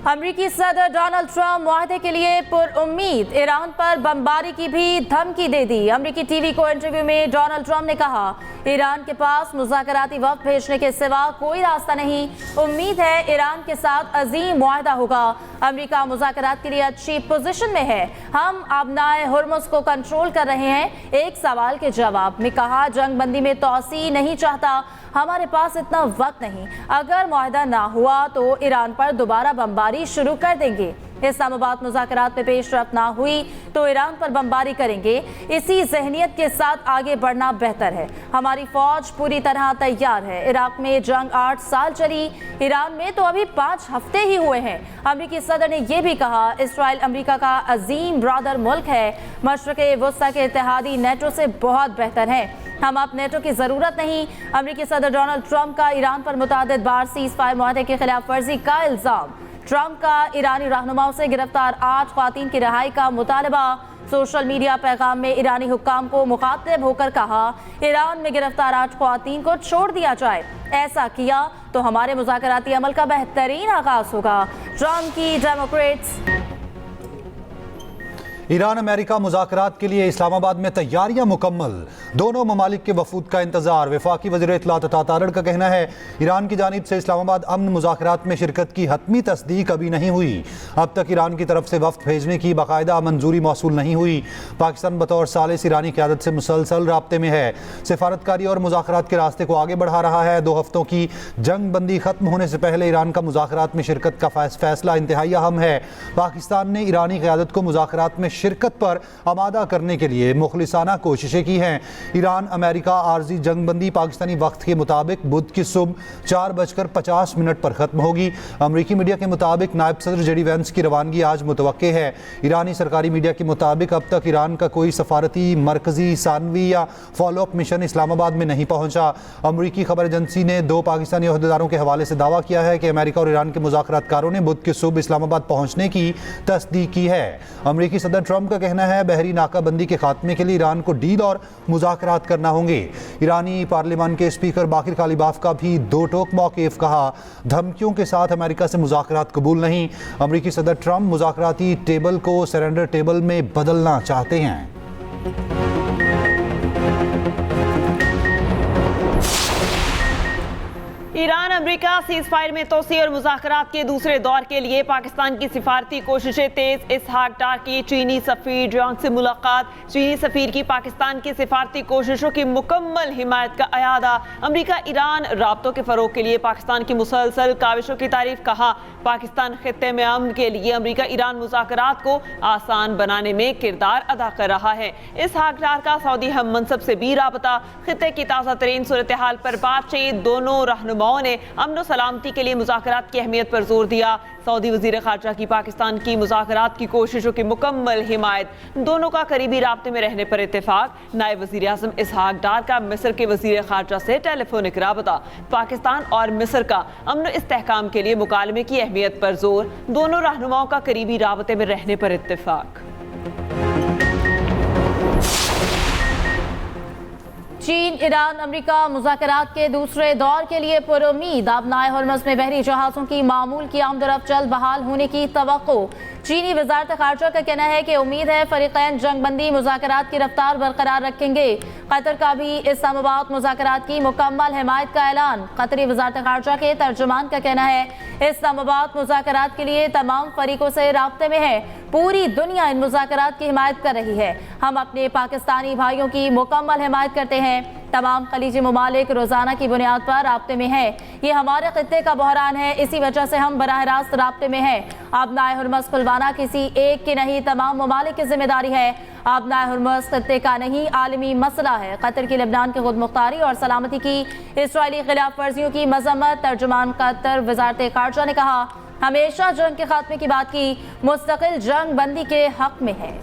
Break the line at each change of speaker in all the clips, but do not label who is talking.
अमरीकी सदर Donald Trump मुआहदे के लिए पुरउम्मीद, ईरान पर बमबारी की भी धमकी दे दी। अमरीकी टीवी को इंटरव्यू में डोनाल्ड ट्रंप ने कहा, ईरान के पास मुज़ाकराती वक्त भेजने के सिवा कोई रास्ता नहीं। उम्मीद है ईरान के साथ अजीम मुआहदा होगा। अमरीका मुज़ाकरात के लिए अच्छी पोजीशन में है। हम अबनाए हुर्मुज़ को कंट्रोल कर रहे हैं। एक सवाल के जवाब में कहा, जंग बंदी में तोसी नहीं चाहता, हमारे पास इतना वक्त नहीं। अगर मुआहदा ना हुआ तो ईरान पर दोबारा बमबारी शुरू कर देंगे। इस्लामाबाद मुज़ाकरात में पेशरफ्त ना हुई तो ईरान पर बमबारी करेंगे। इसी जहनियत के साथ आगे बढ़ना बेहतर है। हमारी फौज पूरी तरह तैयार है। इराक में जंग 8 साल चली, ईरान में तो अभी 5 हफ्ते ही हुए हैं। अमरीकी सदर ने यह भी कहा, इसराइल अमरीका का अजीम ब्रदर मुल्क है। मशरक़े वस्ता के इत्तेहादी नेटो से बहुत बेहतर है। हम अब नेटो की जरूरत नहीं। अमरीकी सदर डोनाल्ड ट्रंप का ईरान पर मुतादिद बार सीज़ फायर मुआहदे की खिलाफ वर्जी का इल्जाम। ट्रंप का ईरानी रहनुमाओं से गिरफ्तार 8 ख़वातीन की रिहाई का मुतालबा। सोशल मीडिया पैगाम में ईरानी हुक्काम को मुखातिब होकर कहा, ईरान में गिरफ्तार 8 ख़वातीन को छोड़ दिया जाए। ऐसा किया तो हमारे मुज़ाकराती अमल का बेहतरीन आगाज होगा। ट्रंप की डेमोक्रेट्स।
ईरान अमेरिका मुज़ाकरात के लिए इस्लामाबाद में तैयारियां मुकम्मल, दोनों ममालिक के वफूद का इंतजार। वफाकी वज़ीर इत्तलात अता तारड़ का कहना है, ईरान की जानिब से इस्लामाबाद अमन मुज़ाकरात में शिरकत की हतमी तस्दीक अभी नहीं हुई। अब तक ईरान की तरफ से वफ़द भेजने की बाकायदा मंजूरी मौसूल नहीं हुई। पाकिस्तान बतौर सालिस ईरानी क़यादत से मुसलसल राब्ते में है। सिफारतकारी और मुज़ाकरात के रास्ते को आगे बढ़ा रहा है। 2 हफ्तों की जंग बंदी ख़त्म होने से पहले ईरान का मुज़ाकरात में शिरकत का फैसला इंतहाई अहम है। पाकिस्तान ने ईरानी क़यादत को मुज़ाकरात में शिरकत पर आमादा करने के लिए मुखलिसाना कोशिशें की हैं। ईरान अमेरिका आर्जी जंगबंदी पाकिस्तानी वक्त के मुताबिक बुध की सुबह 4:50 पर ख़त्म होगी। अमरीकी मीडिया के मुताबिक नायब सदर जेडी वेंस की रवानगी आज मुतवक्के है। ईरानी सरकारी मीडिया के मुताबिक अब तक ईरान का कोई सफारती, मरकजी, सानवी या फॉलोअप मिशन इस्लामाबाद में नहीं पहुंचा। अमरीकी खबर एजेंसी ने 2 पाकिस्तानी ओहदेदारों के हवाले से दावा किया है कि अमेरिका और ईरान के मुज़ाकरातकारों ने बुध की सुबह इस्लामाबाद पहुंचने की तस्दीक की है। अमरीकी सदर ट्रंप का कहना है, बहरी नाकाबंदी के खात्मे के लिए ईरान को डील और मुज़ाकरात करना होंगे। ईरानी पार्लियामान के स्पीकर बाकिर कालिबाफ का भी 2 टोक मौक़िफ़, कहा, धमकियों के साथ अमेरिका से मुज़ाकरात कबूल नहीं। अमरीकी सदर ट्रंप मुज़ाकराती टेबल को सरेंडर टेबल में बदलना चाहते हैं।
ईरान अमेरिका सीज़ फायर में तोसी और मुज़ाकरात के दूसरे दौर के लिए पाकिस्तान की सिफारती कोशिशें तेज। इसहाक डार की चीनी सफ़ीर ड्योंग से मुलाकात। चीनी सफ़ीर की पाकिस्तान की सिफारती कोशिशों की मुकम्मल हिमायत का अयादा। अमेरिका ईरान राब्तों के फ़रोग़ के लिए पाकिस्तान की मुसलसल काविशों की तारीफ। कहा, पाकिस्तान खित्ते में अमन के लिए अमेरिका ईरान मुज़ाकरात को आसान बनाने में किरदार अदा कर रहा है। इसहाक डार का सऊदी हम मनसब से भी राबता। खित्ते की ताज़ा तरीन सूरत हाल पर बातचीत। दोनों रहनुमाओं ने अमन सलामती के लिए मुज़ाकरात की अहमियत पर जोर दिया। सऊदी वज़ीर ख़ारजा की पाकिस्तान की मुज़ाकरात की कोशिशों की मुकम्मल हिमायत। दोनों का करीबी राब्ते में रहने पर इत्तेफाक। नायब वज़ीर आज़म इसहाक डार का मिस्र के वज़ीर ख़ारजा से टेलीफोनिक राबता। पाकिस्तान और मिस्र का अमन इस्तेहकाम के लिए मुकालमे की अहमियत पर जोर। दोनों रहनुमाओं का करीबी राब्ते में रहने पर इत्तेफाक।
चीन ईरान अमेरिका मुज़ाकरात के दूसरे दौर के लिए पुरुम्मीद। अबनाए हुर्मुज़ में बहरी जहाज़ों की मामूल की आमदरफ्त जल्द बहाल होने की तवक्को। चीनी वज़ारत ख़ारजा का कहना है कि उम्मीद है फ़रीक़ैन जंगबंदी मुज़ाकरात की रफ्तार बरकरार रखेंगे। कतर का भी इस्लामाबाद मुज़ाकरात की मुकम्मल हिमायत का ऐलान। कतरी वज़ारत ख़ारजा के तर्जुमान का कहना है, इस्लामाबाद मुज़ाकरात के लिए तमाम फ़रीक़ों से राब्ते में है। पूरी दुनिया इन मुज़ाकरात की हिमायत कर रही है। हम अपने पाकिस्तानी भाइयों की मुकम्मल हिमायत करते हैं। तमाम खलीजी ममालिक रोज़ाना की बुनियाद पर राब्ते में है। ये हमारे खित्ते का बहरान है, इसी वजह से हम बराह रास्त राब्ते में हैं। अबनाए हुर्मुज़ खुलवाना किसी एक की नहीं, तमाम ममालिक की जिम्मेदारी है। अबनाए हुर्मुज़ खित्ते का नहीं, आलमी मसला है। कतर की लेबनान की खुद मुख्तारी और सलामती की इसराइली खिलाफ वर्जियों की मजम्मत। तर्जुमान कतर वज़ारत ख़ारजा ने कहा, हमेशा जंग के खात्मे की बात की, मुस्तकिल जंग बंदी के हक में है।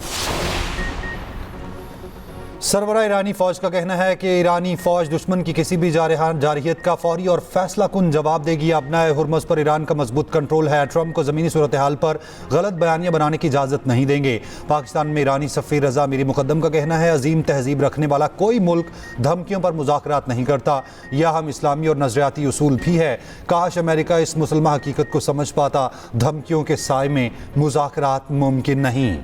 सरबरा ईरानी फौज का कहना है कि ईरानी फौज दुश्मन की किसी भी जारहियत का फौरी और फैसला कुन जवाब देगी। अपनाए हुर्मुज़ पर ईरान का मजबूत कंट्रोल है। ट्रंप को ज़मीनी सूरत हाल पर गलत बयानियाँ बनाने की इजाज़त नहीं देंगे। पाकिस्तान में ईरानी सफ़ीर रज़ा मीरी मुक़द्दम का कहना है, अजीम तहजीब रखने वाला कोई मुल्क धमकियों पर मुज़ाकरात नहीं करता। यह हम इस्लामी और नज़रियाती उसूल भी है। काश अमेरिका इस मुसलमान हकीकत को समझ पाता। धमकियों के साए में मुज़ाकरात मुमकिन नहीं।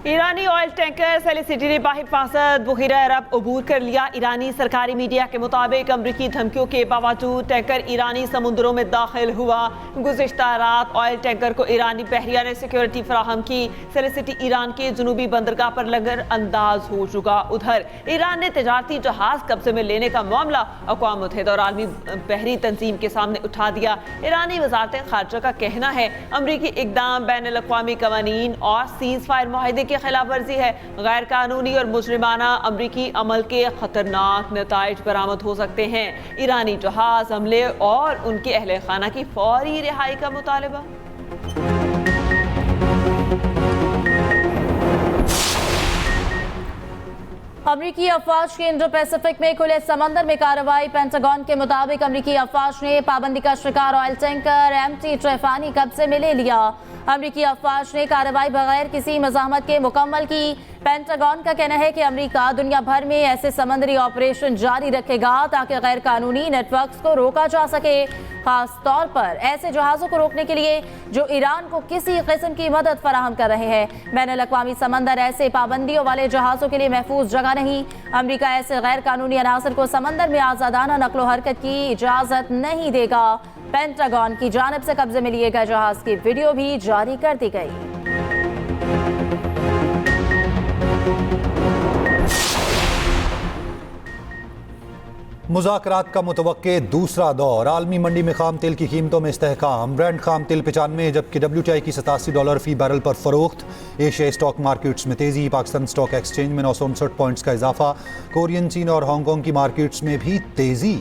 ईरानी ऑयल टैंकर सेलिसिटी ने बाहिफाजत बहीरा अरब अबूर कर लिया। ईरानी सरकारी मीडिया के मुताबिक अमरीकी धमकियों के बावजूद टैंकर ईरानी समुद्रों में दाखिल हुआ। गुज़िश्ता रात ऑयल टैंकर को ईरानी बहरिया ने सिक्योरिटी फराहम की। सेलिसिटी ईरान के जनूबी बंदरगाह पर लंगर अंदाज हो चुका। उधर ईरान ने तजारती जहाज कब्जे में लेने का मामला अक़वाम मुत्तहिदा और आलमी बहरी तंजीम के सामने उठा दिया। ईरानी वज़ारत ख़ारजा का कहना है, अमरीकी इक़दाम बैनुल अक़वामी क़वानीन और सीज़ फायर मुआहिदे की खिलाफ वर्जी है। गैर कानूनी और मुजरिमाना अमरीकी अमल के खतरनाक नताइज बरामद हो सकते हैं। ईरानी जहाज हमले और उनके अहले खाना की फौरी रिहाई का मुतालबा।
अमरीकी अफवाज की इंडो पैसिफिक में खुले समंदर में कार्रवाई। पेंटागन के मुताबिक अमरीकी अफवाज ने पाबंदी का शिकार ऑयल टैंकर एमटी ट्रेफानी कब्जे में ले लिया। अमरीकी अफवाज ने कार्रवाई बगैर किसी मज़ाहमत के मुकम्मल की। पेंटागन का कहना है कि अमरीका दुनिया भर में ऐसे समंदरी ऑपरेशन जारी रखेगा ताकि गैर कानूनी नेटवर्क्स को रोका जा सके, खास तौर पर ऐसे जहाज़ों को रोकने के लिए जो ईरान को किसी किस्म की मदद फराहम कर रहे हैं। बैनुल अक़वामी समंदर ऐसे पाबंदियों वाले जहाज़ों के लिए महफूज जगह नहीं। अमरीका ऐसे गैर कानूनी अनासर को समंदर में आज़ादाना नकलो हरकत की इजाज़त नहीं देगा। पेंटागन की जानिब से कब्जे में लिए गए जहाज़ की वीडियो भी जारी कर दी गई।
मुज़ाकरात का मुतवक्के दूसरा दौर। आलमी मंडी में खाम तेल की कीमतों में इस्तेहकाम। ब्रांड खाम तेल 95 जबकि WTI की $87 फी बैरल पर फरोख्त। एशियाई स्टॉक मार्केट्स में तेजी। पाकिस्तान स्टॉक एक्सचेंज में 959 पॉइंट्स का इजाफा। कोरियन, चीन और हांगकांग की मार्केट्स में भी तेजी।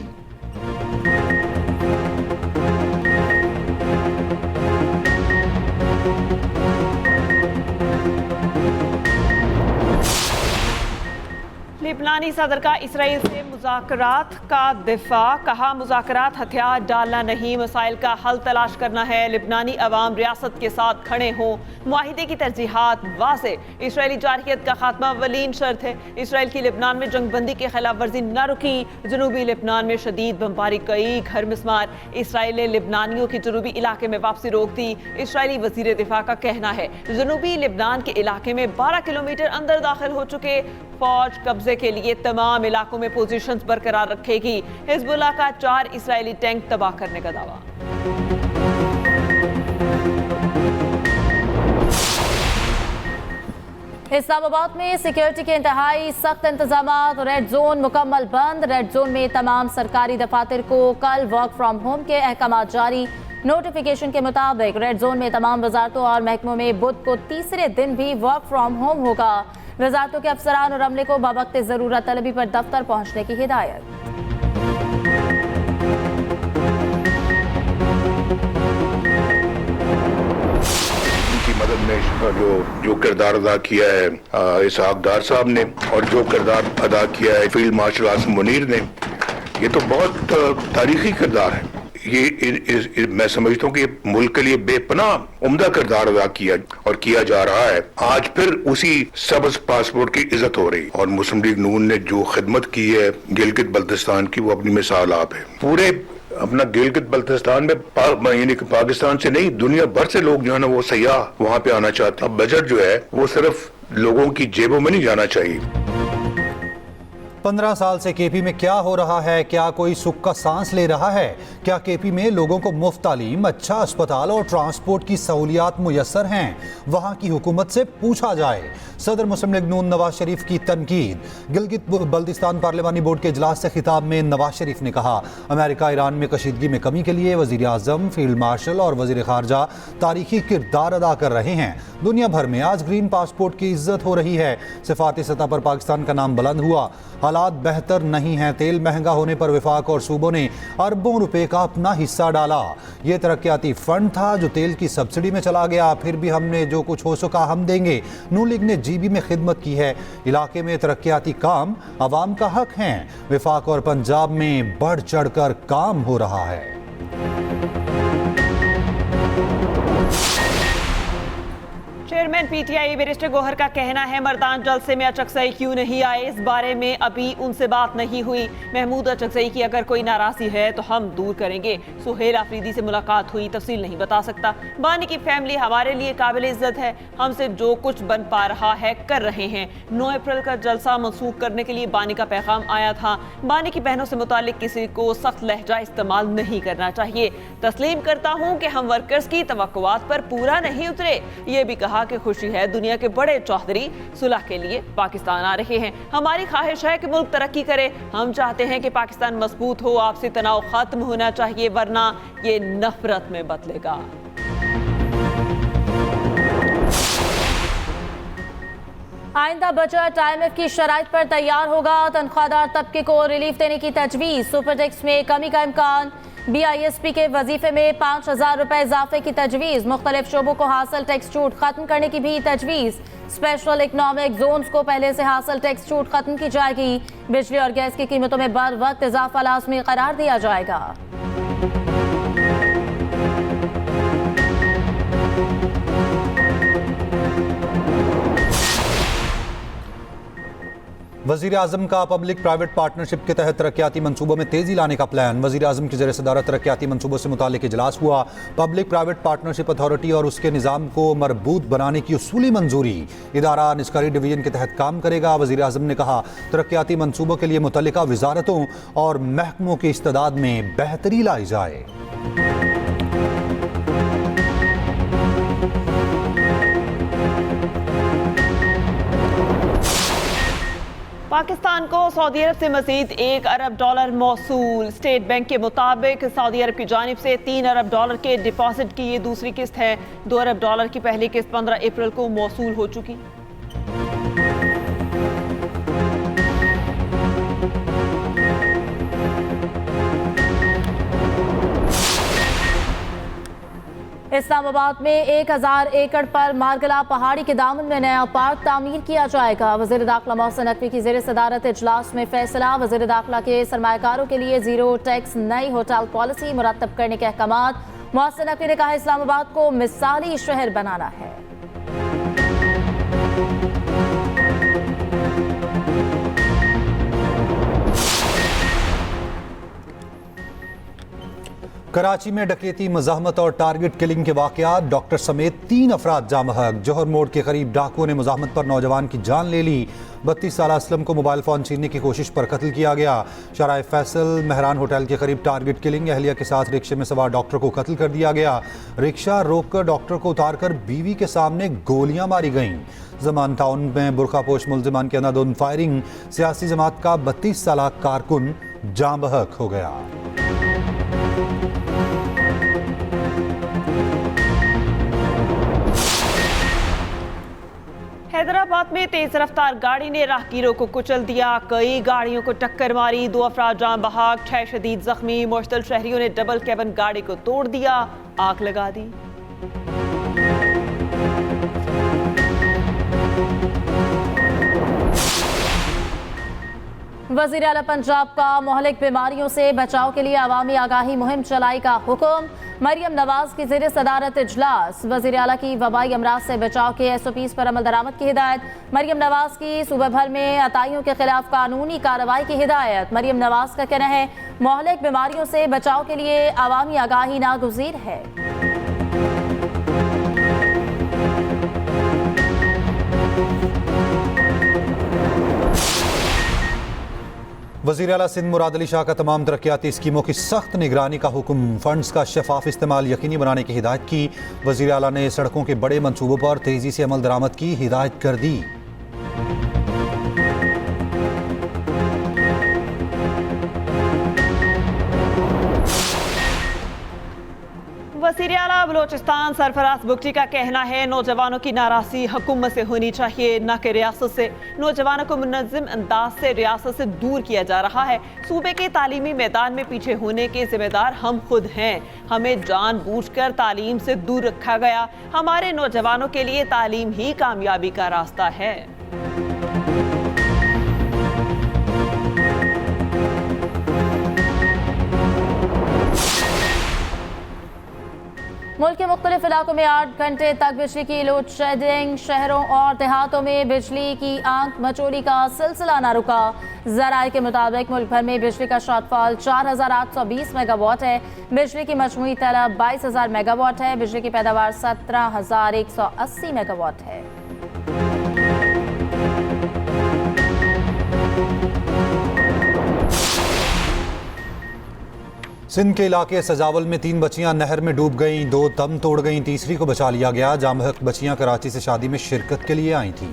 लिबनानी सदर का इसराइल से मुज़ाकरात का दिफा। कहा, मुज़ाकरात हथियार डालना नहीं, मसाइल का हल तलाश करना है। लिबनानी अवाम रियासत के साथ खड़े हों। मुआहिदे की तरजीहात वाज़े। इसराइली जारहियत का खात्मा अव्वलीन शर्त है। इसराइल की लिबनान में जंगबंदी की खिलाफ वर्जी न रुकी। जनूबी लिबनान में शदीद बमबारी, कई घर मिस्मार। इसराइल ने लिबनानियों की जनूबी इलाके में वापसी रोक दी। इसराइली वज़ीर दिफा का कहना है, जनूबी लिबनान के इलाके में 12 किलोमीटर अंदर दाखिल हो चुके। फौज कब्जे के लिए तमाम इलाकों में पोजीशंस बरकरार रखेगी। हिजबुल्लाह का 4 इसराइली टैंक तबाह करने का दावा।
इस्लामाबाद में सिक्योरिटी के इंतहाई सख्त इंतजाम। रेड जोन मुकम्मल बंद। रेड जोन में तमाम सरकारी दफातर को कल वर्क फ्राम होम के अहकाम जारी। नोटिफिकेशन के मुताबिक रेड जोन में तमाम वजारतों और महकमों में बुध को तीसरे दिन भी वर्क फ्राम होम होगा। वजारतों के अफसरान और अमले को बवक्त ज़रूरत तलबी पर दफ्तर पहुंचने की हिदायत।
की मदद में जो किरदार अदा किया है इसहाक डार साहब ने और जो किरदार अदा किया है फील्ड मार्शल आसिम मुनीर ने, ये तो बहुत तारीखी किरदार है। ये मैं समझता हूँ कि मुल्क के लिए बेपनाह उम्दा किरदार अदा किया और किया जा रहा है। आज फिर उसी सबज पासपोर्ट की इज्जत हो रही और मुस्लिम लीग नून ने जो खिदमत की है गिलगित बल्तिस्तान की, वो अपनी मिसाल आप है। पूरे अपना गिलगित बल्तिस्तान में यानी कि पाकिस्तान से नहीं, दुनिया भर से लोग जो है ना वो सयाह वहां पे आना चाहते हैं। अब बजट जो है वो सिर्फ लोगों की जेबों में नहीं जाना चाहिए।
15 साल से केपी में क्या हो रहा है? क्या कोई सुख का सांस ले रहा है? क्या केपी में लोगों को मुफ्त तालीम, अच्छा अस्पताल और ट्रांसपोर्ट की सहूलियात मुयस्सर हैं? वहाँ की हुकूमत से पूछा जाए। सदर मुस्लिम लीग नून नवाज शरीफ की तनकीद। गिलगित बल्तिस्तान पार्लिमानी बोर्ड के इजलास से खिताब में नवाज शरीफ ने कहा, अमेरिका ईरान में कशीदगी में कमी के लिए वज़ीर आज़म, फील्ड मार्शल और वज़ीर ख़ारजा तारीखी किरदार अदा कर रहे हैं। दुनिया भर में आज ग्रीन पासपोर्ट की इज्जत हो रही है। सिफारती सतह पर पाकिस्तान का नाम बुलंद हुआ। हालात बेहतर नहीं हैं। तेल महंगा होने पर वफाक और सूबों ने अरबों रुपए का अपना हिस्सा डाला। ये तरक्याती फंड था जो तेल की सब्सिडी में चला गया। फिर भी हमने जो कुछ हो सका हम देंगे। नून लीग ने जीबी में खिदमत की है। इलाके में तरक्याती काम अवाम का हक हैं। वफाक और पंजाब में बढ़ चढ़कर काम हो रहा है।
चेयरमैन पीटीआई बैरिस्टर गौहर का कहना है मर्दान जलसे में अचकजई क्यों नहीं आए, इस बारे में अभी उनसे बात नहीं हुई। महमूद अचकजई की अगर कोई नाराजगी है तो हम दूर करेंगे। सुहेल आफरीदी से मुलाकात हुई, तफसील नहीं बता सकता। बानी की फैमिली हमारे लिए काबिल इज्जत है। हमसे जो कुछ बन पा रहा है कर रहे हैं। 9 अप्रैल का जलसा मनसूख करने के लिए बानी का पैगाम आया था। बानी की बहनों से मुतालिक किसी को सख्त लहजा इस्तेमाल नहीं करना चाहिए। तस्लीम करता हूँ कि हम वर्कर्स की तवक्कुआत पर पूरा नहीं उतरे। ये भी कहा कि खुशी है दुनिया के बड़े चौधरी सुलह के लिए पाकिस्तान आ रहे हैं। हमारी ख्वाहिश है कि मुल्क तरक्की करे। हम चाहते हैं कि पाकिस्तान मजबूत हो। आपसी तनाव खत्म होना चाहिए वरना ये नफरत में बदलेगा।
आइंदा बजट IMF की शराइत पर तैयार होगा। तनख्वाहदार तबके को रिलीफ देने की तजवीज़। सुपर टैक्स में कमी का इम्कान। BISP के वजीफे में 5,000 रुपए इजाफे की तजवीज़। मुख्तलिफ शोबों को हासिल टैक्स छूट खत्म करने की भी तजवीज़। स्पेशल इकनॉमिक जोन्स को पहले से हासिल टैक्स छूट खत्म की जाएगी। बिजली और गैस की कीमतों में बर वक्त इजाफा लाजमी करार दिया जाएगा।
वज़ीर आज़म का पब्लिक प्राइवेट पार्टनरशिप के तहत तरक्याती मंसूबों में तेजी लाने का प्लान। वज़ीर आज़म की ज़ेर सदारत तरक्याती मंसूबों से मुतालिक इजलास हुआ। पब्लिक प्राइवेट पार्टनरशिप अथॉरिटी और उसके निज़ाम को मरबूत बनाने की उसूली मंजूरी। इदारा निस्कारी डिवीजन के तहत काम करेगा। वज़ीर आज़म ने कहा तरक्याती मंसूबों के लिए मुतल्लिका वजारतों और महकमों की इस्तेदाद में बेहतरी लाई जाए।
पाकिस्तान को सऊदी अरब से मजीद $1 अरब मौसूल। स्टेट बैंक के मुताबिक सऊदी अरब की जानिब से $3 अरब के डिपॉजिट की ये दूसरी किस्त है। $2 अरब की पहली किस्त 15 अप्रैल को मौसूल हो चुकी।
इस्लामाबाद में 1000 एकड़ पर मारगला पहाड़ी के दामन में नया पार्क तामीर किया जाएगा। वज़ीर दाखिला मोहसिन नकवी की ज़ेर सदारत इजलास में फैसला। वज़ीर दाखिला के सरमायाकारों के लिए जीरो टैक्स नई होटल पॉलिसी मुरतब करने के अहकामात। मोहसिन नकवी ने कहा इस्लामाबाद को मिसाली शहर बनाना है।
कराची में डकैती, मज़ाहमत और टारगेट किलिंग के वाक़यात। डॉक्टर समेत 3 अफराद जाँ बहक। जौहर मोड़ के करीब डाकुओं ने मुज़ाहमत पर नौजवान की जान ले ली। 32 साल असलम को मोबाइल फ़ोन छीनने की कोशिश पर कत्ल किया गया। शराय फैसल मेहरान होटल के करीब टारगेट किलिंग। अहलिया के साथ रिक्शे में सवार डॉक्टर को कत्ल कर दिया गया। रिक्शा रोककर डॉक्टर को उतारकर बीवी के सामने गोलियां मारी गईं। जमान टाउन में बुरखापोश मुल्जिमान के अंधाधुंध फायरिंग। सियासी जमात का 32 साल कारकुन जाँ बहक हो गया।
हैदराबाद में तेज रफ्तार गाड़ी ने राहगीरों को कुचल दिया। कई गाड़ियों को टक्कर मारी। 2 अफराद जाँ बहक, 6 शदीद जख्मी। मुश्तल शहरियों ने डबल कैबिन गाड़ी को तोड़ दिया, आग लगा दी।
वज़ीर आला पंजाब का मोहलिक बीमारियों से बचाव के लिए अवामी आगाही मुहिम चलाई का हुक्म। मरियम नवाज की ज़ेर सदारत इजलास। वज़ीर आला की वबाई अमराज से बचाव के SOPs पर अमल दरामद की हिदायत। मरियम नवाज की सूबे भर में अताइयों के खिलाफ कानूनी कार्रवाई की हिदायत। मरियम नवाज का कहना है मोहलिक बीमारियों से बचाव के लिए अवामी आगाही नागुज़ीर है।
वज़ीर आला सिंध मुराद अली शाह का तमाम तरक्याती स्कीमों की सख्त निगरानी का हुक्म। फंड्स का शफाफ इस्तेमाल यकीनी बनाने की हिदायत की। वज़ीर आला ने सड़कों के बड़े मंसूबों पर तेजी से अमल दरामद की हिदायत कर दी।
वज़ीर आला बलोचिस्तान सरफराज बुगटी का कहना है नौजवानों की नाराजगी हुकूमत से होनी चाहिए, न कि रियासत से। नौजवानों को मुनज़्ज़म अंदाज से रियासत से दूर किया जा रहा है। सूबे के तालीमी मैदान में पीछे होने के जिम्मेदार हम खुद हैं। हमें जानबूझकर तालीम से दूर रखा गया। हमारे नौजवानों के लिए तालीम ही कामयाबी का रास्ता है।
मुल्क के मुख्तलिफ इलाकों में 8 घंटे तक बिजली की लोड शेडिंग। शहरों और देहातों में बिजली की आंख मचोली का सिलसिला न रुका। ज़राए के मुताबिक मुल्क भर में बिजली का शॉर्टफॉल 4820 मेगावाट है। बिजली की मजमूई तलब 22,000 मेगावाट है। बिजली की पैदावार 17,180 मेगावाट है।
सिंध के इलाके सजावल में 3 बच्चियां नहर में डूब गईं, 2 दम तोड़ गईं, तीसरी को बचा लिया गया। जामहक बच्चियां कराची से शादी में शिरकत के लिए आई थीं।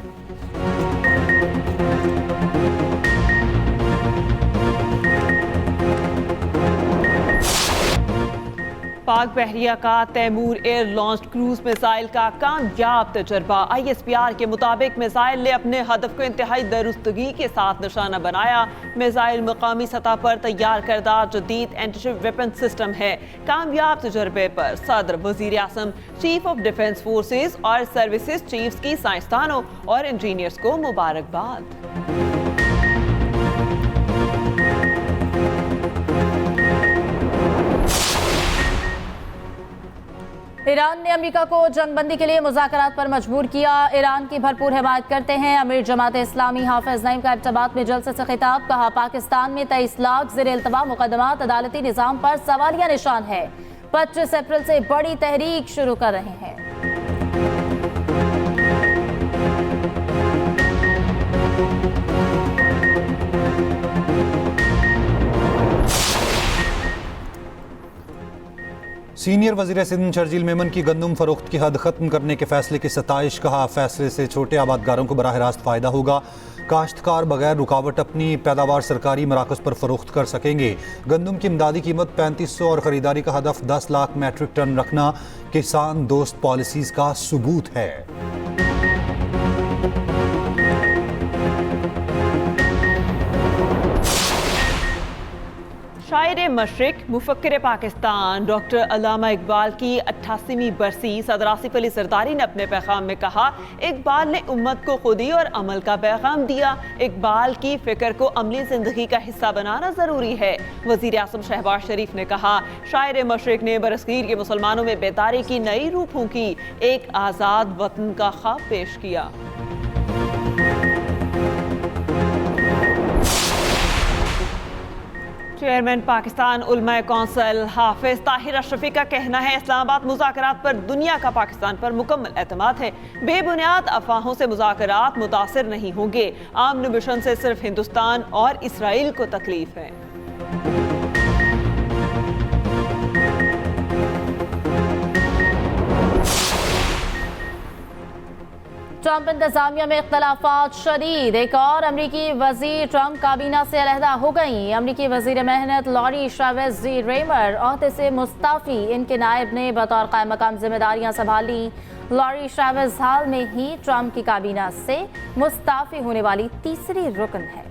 पाक बहरिया का Taimur air launch cruise missile का कामयाब तजर्बा। ISPR के मुताबिक मिसाइल ने अपने हदफ को इंतहाई दुरुस्तगी के साथ निशाना बनाया। मिसाइल मुकामी सतह पर तैयार करदा जदीद एंटीशिप वेपन सिस्टम है। कामयाब तजर्बे पर सदर, वजीर आज़म, चीफ ऑफ डिफेंस फोर्सेस और सर्विसेज चीफ्स की साइंसदानों और इंजीनियर्स को मुबारकबाद।
ईरान ने अमेरिका को जंगबंदी के लिए मुज़ाकरात पर मजबूर किया। ईरान की भरपूर हिमायत करते हैं। अमीर जमात इस्लामी हाफिज नईम का इब्तिदात में जलसे से खिताब। कहा, पाकिस्तान में 23 लाख ज़ेर इल्तवा मुकदमात अदालती निज़ाम पर सवालिया निशान है। 25 अप्रैल से बड़ी तहरीक शुरू कर रहे हैं।
सीनियर वजीर सिंध शर्जील मेमन की गंदम फरोख्त की हद खत्म करने के फैसले की सताइश। कहा, फैसले से छोटे आबादगारों को बराह रास्त फायदा होगा। काश्तकार बगैर रुकावट अपनी पैदावार सरकारी मराकज़ पर फरोख्त कर सकेंगे। गंदम की इमदादी कीमत 3500 और खरीदारी का हदफ 10 लाख मैट्रिक टन रखना किसान दोस्त पॉलिसीज का सबूत है।
शायर मशरिक, मुफक्किर पाकिस्तान डॉक्टर अल्लामा इकबाल की 88वीं बरसी सदर आसिफ अली सरदारी ने अपने पैगाम में कहा, इकबाल ने उम्मत को खुदी और अमल का पैगाम दिया। इकबाल की फिक्र को अमली जिंदगी का हिस्सा बनाना जरूरी है। वजीर आज़म शहबाज शरीफ ने कहा, शायर मशरिक ने बरसगीर के मुसलमानों में बेदारी की नई रूह फूंकी, एक आज़ाद वतन का ख्वाब पेश किया। चेयरमैन पाकिस्तान उलमाए कौंसिल हाफिज ताहिर अशरफी का कहना है, इस्लामाबाद मुज़ाकरात पर दुनिया का पाकिस्तान पर मुकम्मल एतमाद है। बेबुनियाद अफवाहों से मुज़ाकरात मुतासिर नहीं होंगे। आमन मिशन से सिर्फ हिंदुस्तान और इसराइल को तकलीफ है।
ट्रंप इंतजामिया में इख्तलाफात शदीद। एक और अमरीकी वजीर ट्रंप काबीना से अलहदा हो गई। अमरीकी वजीर मेहनत लॉरी ट्रेविस डी रेमर ओहदे से मुस्ताफी। इनके नायब ने बतौर कायम मकाम जिम्मेदारियां संभाली। लॉरी ट्रेविस हाल में ही ट्रंप की काबीना से मुस्ताफी होने वाली तीसरी रुकन है।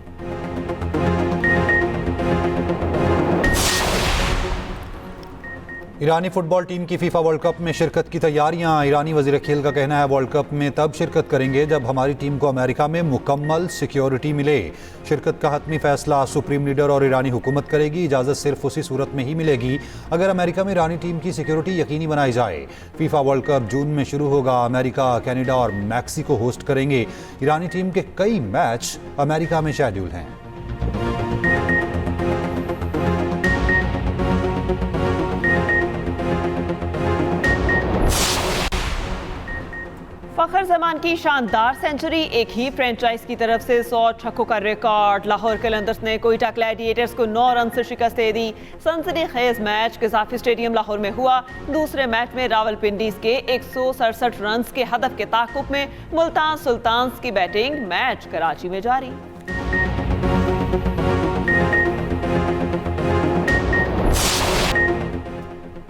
ईरानी फुटबॉल टीम की फीफा वर्ल्ड कप में शिरकत की तैयारियां। ईरानी वजीर खेल का कहना है, वर्ल्ड कप में तब शिरकत करेंगे जब हमारी टीम को अमेरिका में मुकम्मल सिक्योरिटी मिले। शिरकत का हतमी फैसला सुप्रीम लीडर और ईरानी हुकूमत करेगी। इजाज़त सिर्फ उसी सूरत में ही मिलेगी अगर अमेरिका में ईरानी टीम की सिक्योरिटी यकीनी बनाई जाए। फीफा वर्ल्ड कप जून में शुरू होगा। अमेरिका, कनाडा और मैक्सिको होस्ट करेंगे। ईरानी टीम के कई मैच अमेरिका में शेड्यूल हैं।
फखर जमान की शानदार सेंचुरी, एक ही फ्रेंचाइज की तरफ से 100 छक्कों का रिकॉर्ड। लाहौर कलंदर्स ने कोयटा ग्लैडिएटर्स को 9 रन से शिकस्त दे दी। सनसनीखेज मैच क़ज़ाफ़ी स्टेडियम लाहौर में हुआ। दूसरे मैच में रावलपिंडी के 167 रन के हदफ के ताक़ुब में मुल्तान सुल्तान्स की बैटिंग। मैच कराची में जारी।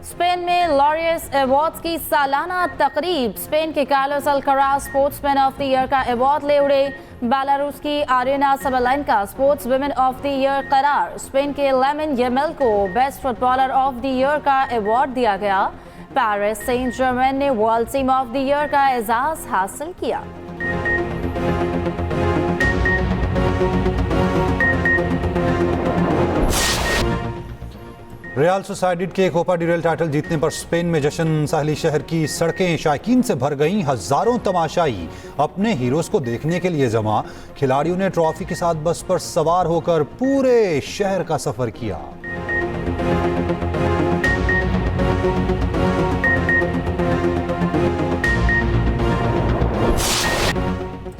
स्पेन में लॉरियस अवार्ड्स की सालाना तकरीब। स्पेन के Carlos Alcaraz sportsman of the year का अवार्ड ले उड़े। बेलारूस की arena Sabalenka sports women of the year करार। स्पेन के लामिन यामाल को best footballer of the year का अवार्ड दिया गया। पेरिस सेंट जर्मेन ने world team of the year का एजाज हासिल किया।
रियल सोसाइटी के कोपा डे रेल टाइटल जीतने पर स्पेन में जश्न। साहली शहर की सड़कें शायकीन से भर गईं। हजारों तमाशाई अपने हीरोज को देखने के लिए जमा। खिलाड़ियों ने ट्रॉफी के साथ बस पर सवार होकर पूरे शहर का सफर किया।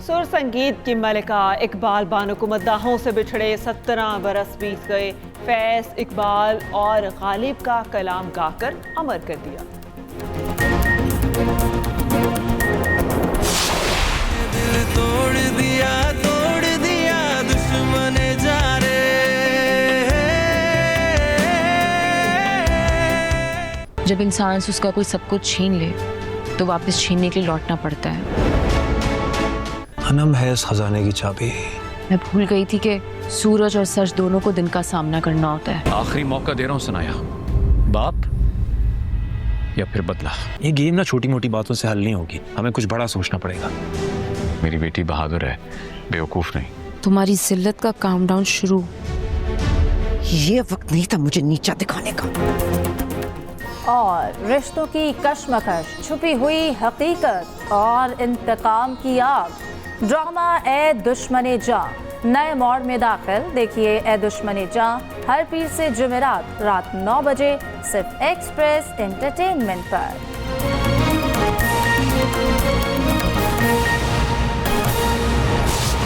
सुर संगीत की मलिका इकबाल बानो को मद्दाहों से बिछड़े 17 बरस बीत गए। फैज, इकबाल और गालिब का कलाम गाकर अमर कर दिया।
दिल तोड़ दिया दुश्मन जा रे।
जब इंसान से उसका कोई सब कुछ छीन ले तो वापस छीनने के लिए लौटना पड़ता है।
अनम है इस खजाने की चाबी।
मैं भूल गई थी कि सूरज और सच दोनों को दिन का सामना करना होता है।
आखिरी मौका दे रहा हूं सनाया, बाप या फिर बदला।
ये गेम ना छोटी मोटी बातों से हल नहीं होगी, हमें कुछ बड़ा सोचना पड़ेगा।
मेरी बेटी बहादुर है, बेवकूफ नहीं।
तुम्हारी जिल्लत का काउंटडाउन शुरू।
ये वक्त नहीं था मुझे नीचा दिखाने का।
और रिश्तों की कश्मकश, छुपी हुई हकीकत और इंतकाम की आग। ड्रामा ए दुश्मने जां नए मोड़ में दाखिल। देखिए ए दुश्मने जां हर पीर से जुमेरात रात 9 बजे सिर्फ एक्सप्रेस एंटरटेनमेंट पर।